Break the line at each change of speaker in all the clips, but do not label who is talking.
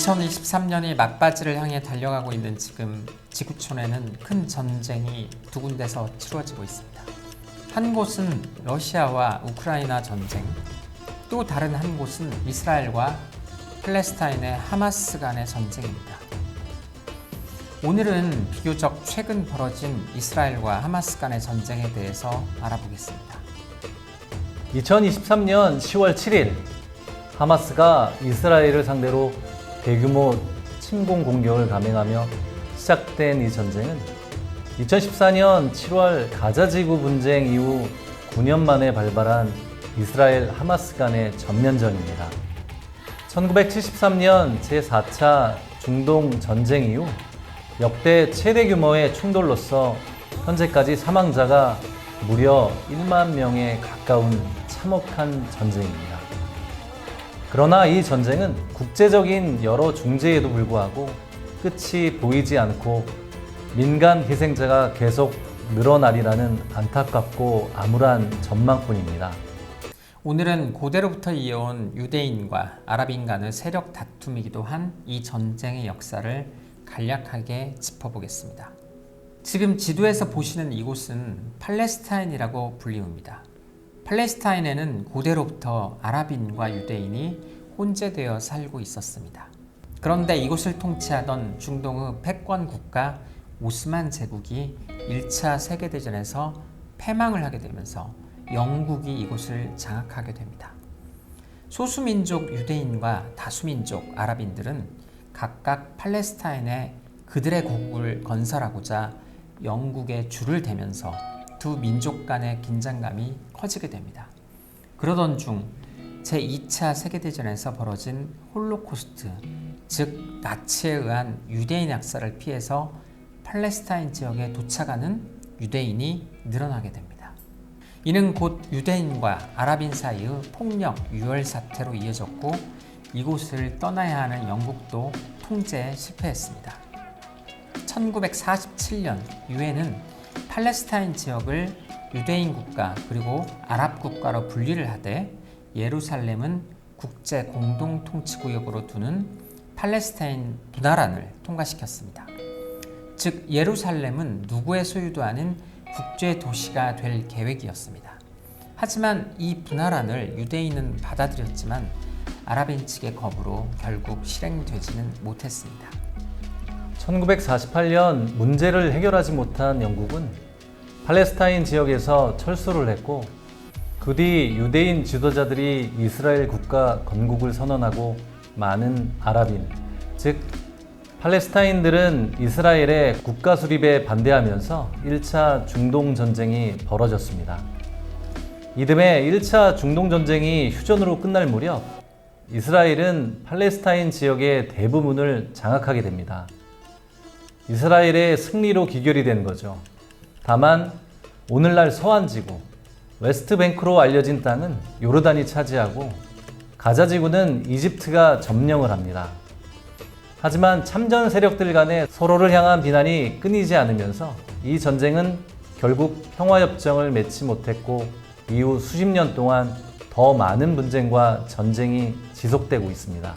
2023년이 막바지를 향해 달려가고 있는 지금 지구촌에는 큰 전쟁이 두 군데서 치루어지고 있습니다. 한 곳은 러시아와 우크라이나 전쟁, 또 다른 한 곳은 이스라엘과 팔레스타인의 하마스 간의 전쟁입니다. 오늘은 비교적 최근 벌어진 이스라엘과 하마스 간의 전쟁에 대해서 알아보겠습니다.
2023년 10월 7일 하마스가 이스라엘을 상대로 대규모 침공 공격을 감행하며 시작된 이 전쟁은 2014년 7월 가자지구 분쟁 이후 9년 만에 발발한 이스라엘 하마스 간의 전면전입니다. 1973년 제4차 중동 전쟁 이후 역대 최대 규모의 충돌로서 현재까지 사망자가 무려 1만 명에 가까운 참혹한 전쟁입니다. 그러나 이 전쟁은 국제적인 여러 중재에도 불구하고 끝이 보이지 않고 민간 희생자가 계속 늘어나리라는 안타깝고 암울한 전망뿐입니다.
오늘은 고대로부터 이어온 유대인과 아랍인 간의 세력 다툼이기도 한 이 전쟁의 역사를 간략하게 짚어보겠습니다. 지금 지도에서 보시는 이곳은 팔레스타인이라고 불리웁니다. 팔레스타인에는 고대로부터 아랍인과 유대인이 혼재되어 살고 있었습니다. 그런데 이곳을 통치하던 중동의 패권 국가 오스만 제국이 1차 세계대전에서 패망을 하게 되면서 영국이 이곳을 장악하게 됩니다. 소수민족 유대인과 다수민족 아랍인들은 각각 팔레스타인에 그들의 국을 건설하고자 영국에 줄을 대면서 두 민족 간의 긴장감이 커지게 됩니다. 그러던 중 제2차 세계대전에서 벌어진 홀로코스트, 즉 나치에 의한 유대인 학살을 피해서 팔레스타인 지역에 도착하는 유대인이 늘어나게 됩니다. 이는 곧 유대인과 아랍인 사이의 폭력 유혈 사태로 이어졌고 이곳을 떠나야 하는 영국도 통제에 실패했습니다. 1947년 유엔은 팔레스타인 지역을 유대인 국가 그리고 아랍 국가로 분리를 하되 예루살렘은 국제 공동 통치 구역으로 두는 팔레스타인 분할안을 통과시켰습니다. 즉 예루살렘은 누구의 소유도 아닌 국제 도시가 될 계획이었습니다. 하지만 이 분할안을 유대인은 받아들였지만 아랍인 측의 거부로 결국 실행되지는 못했습니다.
1948년 문제를 해결하지 못한 영국은 팔레스타인 지역에서 철수를 했고 그 뒤 유대인 지도자들이 이스라엘 국가 건국을 선언하고 많은 아랍인, 즉 팔레스타인들은 이스라엘의 국가 수립에 반대하면서 1차 중동 전쟁이 벌어졌습니다. 이듬해 1차 중동 전쟁이 휴전으로 끝날 무렵 이스라엘은 팔레스타인 지역의 대부분을 장악하게 됩니다. 이스라엘의 승리로 귀결이 된 거죠. 다만 오늘날 서안지구, 웨스트뱅크로 알려진 땅은 요르단이 차지하고 가자지구는 이집트가 점령을 합니다. 하지만 참전 세력들 간에 서로를 향한 비난이 끊이지 않으면서 이 전쟁은 결국 평화협정을 맺지 못했고 이후 수십 년 동안 더 많은 분쟁과 전쟁이 지속되고 있습니다.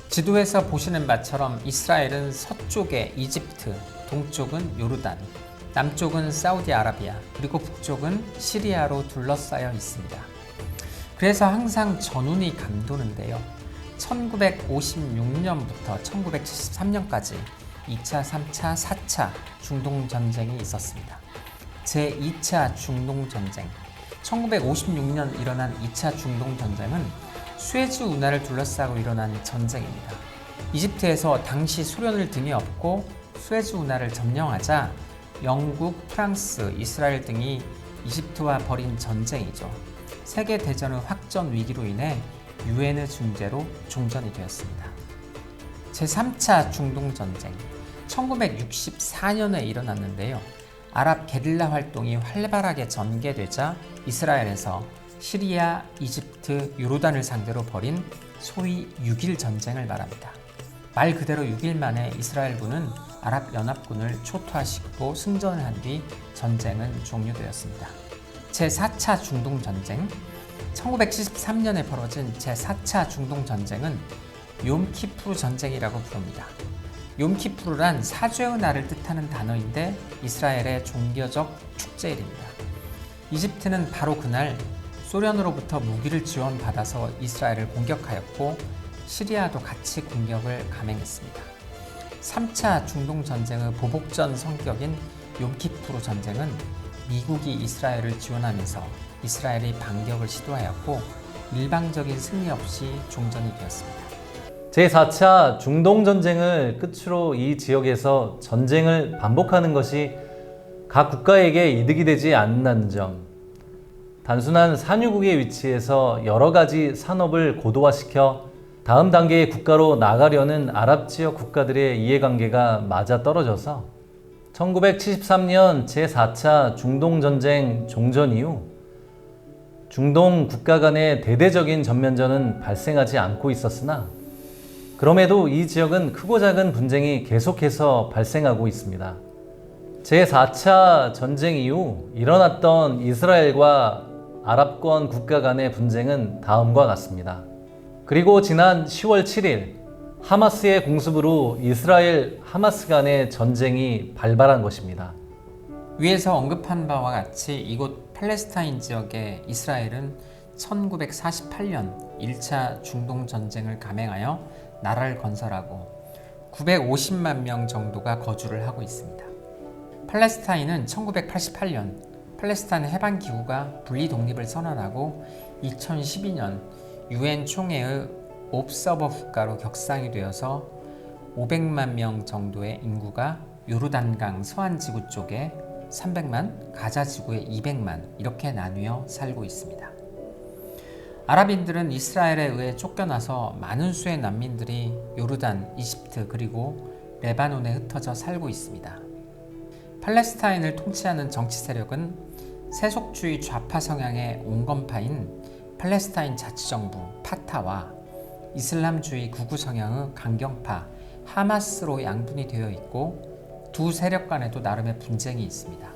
지도에서 보시는 바처럼 이스라엘은 서쪽에 이집트, 동쪽은 요르단, 남쪽은 사우디아라비아, 그리고 북쪽은 시리아로 둘러싸여 있습니다. 그래서 항상 전운이 감도는데요. 1956년부터 1973년까지 2차, 3차, 4차 중동전쟁이 있었습니다. 제2차 중동전쟁, 1956년 일어난 2차 중동전쟁은 수에즈 운하를 둘러싸고 일어난 전쟁입니다. 이집트에서 당시 소련을 등에 업고 수에즈 운하를 점령하자 영국, 프랑스, 이스라엘 등이 이집트와 벌인 전쟁이죠. 세계대전의 확전 위기로 인해 유엔의 중재로 종전이 되었습니다. 제3차 중동전쟁, 1964년에 일어났는데요. 아랍 게릴라 활동이 활발하게 전개되자 이스라엘에서 시리아, 이집트, 요르단을 상대로 벌인 소위 6.1 전쟁을 말합니다. 말 그대로 6일 만에 이스라엘군은 아랍연합군을 초토화시키고 승전을 한 뒤 전쟁은 종료되었습니다. 제4차 중동전쟁, 1973년에 벌어진 제4차 중동전쟁은 욤키푸르 전쟁이라고 부릅니다. 욤키푸르란 사죄의 날을 뜻하는 단어인데 이스라엘의 종교적 축제일입니다. 이집트는 바로 그날 소련으로부터 무기를 지원받아서 이스라엘을 공격하였고 시리아도 같이 공격을 감행했습니다. 3차 중동전쟁의 보복전 성격인 욤키푸르 전쟁은 미국이 이스라엘을 지원하면서 이스라엘이 반격을 시도하였고 일방적인 승리 없이 종전이 되었습니다.
제4차 중동전쟁을 끝으로 이 지역에서 전쟁을 반복하는 것이 각 국가에게 이득이 되지 않는다는 점, 단순한 산유국의 위치에서 여러 가지 산업을 고도화시켜 다음 단계의 국가로 나가려는 아랍 지역 국가들의 이해관계가 맞아떨어져서 1973년 제4차 중동전쟁 종전 이후 중동 국가 간의 대대적인 전면전은 발생하지 않고 있었으나 그럼에도 이 지역은 크고 작은 분쟁이 계속해서 발생하고 있습니다. 제4차 전쟁 이후 일어났던 이스라엘과 아랍권 국가 간의 분쟁은 다음과 같습니다. 그리고 지난 10월 7일 하마스의 공습으로 이스라엘 하마스 간의 전쟁이 발발한 것입니다.
위에서 언급한 바와 같이 이곳 팔레스타인 지역에 이스라엘은 1948년 1차 중동전쟁을 감행하여 나라를 건설하고 950만 명 정도가 거주를 하고 있습니다. 팔레스타인은 1988년 팔레스타인 해방기구가 분리독립을 선언하고 2012년 UN 총회의 옵서버 국가로 격상이 되어서 500만 명 정도의 인구가 요르단강 서안지구 쪽에 300만, 가자지구에 200만 이렇게 나뉘어 살고 있습니다. 아랍인들은 이스라엘에 의해 쫓겨나서 많은 수의 난민들이 요르단, 이집트 그리고 레바논에 흩어져 살고 있습니다. 팔레스타인을 통치하는 정치 세력은 세속주의 좌파 성향의 온건파인 팔레스타인 자치정부 파타와 이슬람주의 극우 성향의 강경파 하마스로 양분이 되어 있고 두 세력 간에도 나름의 분쟁이 있습니다.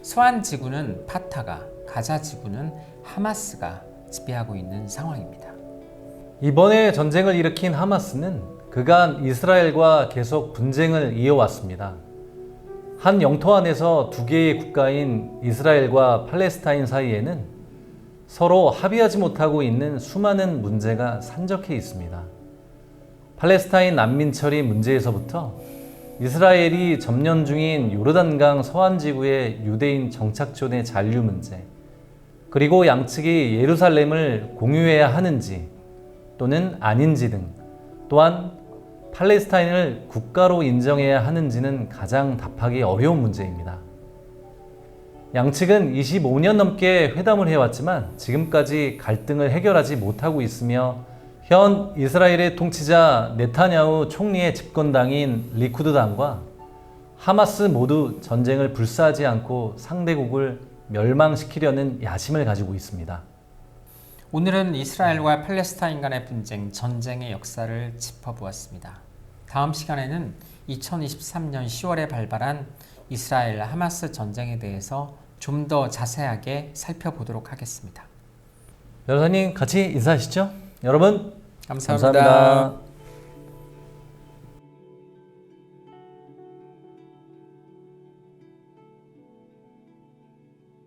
서안 지구는 파타가, 가자 지구는 하마스가 지배하고 있는 상황입니다.
이번에 전쟁을 일으킨 하마스는 그간 이스라엘과 계속 분쟁을 이어왔습니다. 한 영토 안에서 두 개의 국가인 이스라엘과 팔레스타인 사이에는 서로 합의하지 못하고 있는 수많은 문제가 산적해 있습니다. 팔레스타인 난민 처리 문제에서부터 이스라엘이 점령 중인 요르단강 서안지구의 유대인 정착촌의 잔류 문제, 그리고 양측이 예루살렘을 공유해야 하는지 또는 아닌지 등, 또한 팔레스타인을 국가로 인정해야 하는지는 가장 답하기 어려운 문제입니다. 양측은 25년 넘게 회담을 해왔지만 지금까지 갈등을 해결하지 못하고 있으며 현 이스라엘의 통치자 네타냐후 총리의 집권당인 리쿠드당과 하마스 모두 전쟁을 불사하지 않고 상대국을 멸망시키려는 야심을 가지고 있습니다.
오늘은 이스라엘과 팔레스타인 간의 분쟁, 전쟁의 역사를 짚어보았습니다. 다음 시간에는 2023년 10월에 발발한 이스라엘 하마스 전쟁에 대해서 좀 더 자세하게 살펴보도록 하겠습니다.
변호사님 같이 인사하시죠? 여러분
감사합니다.
감사합니다.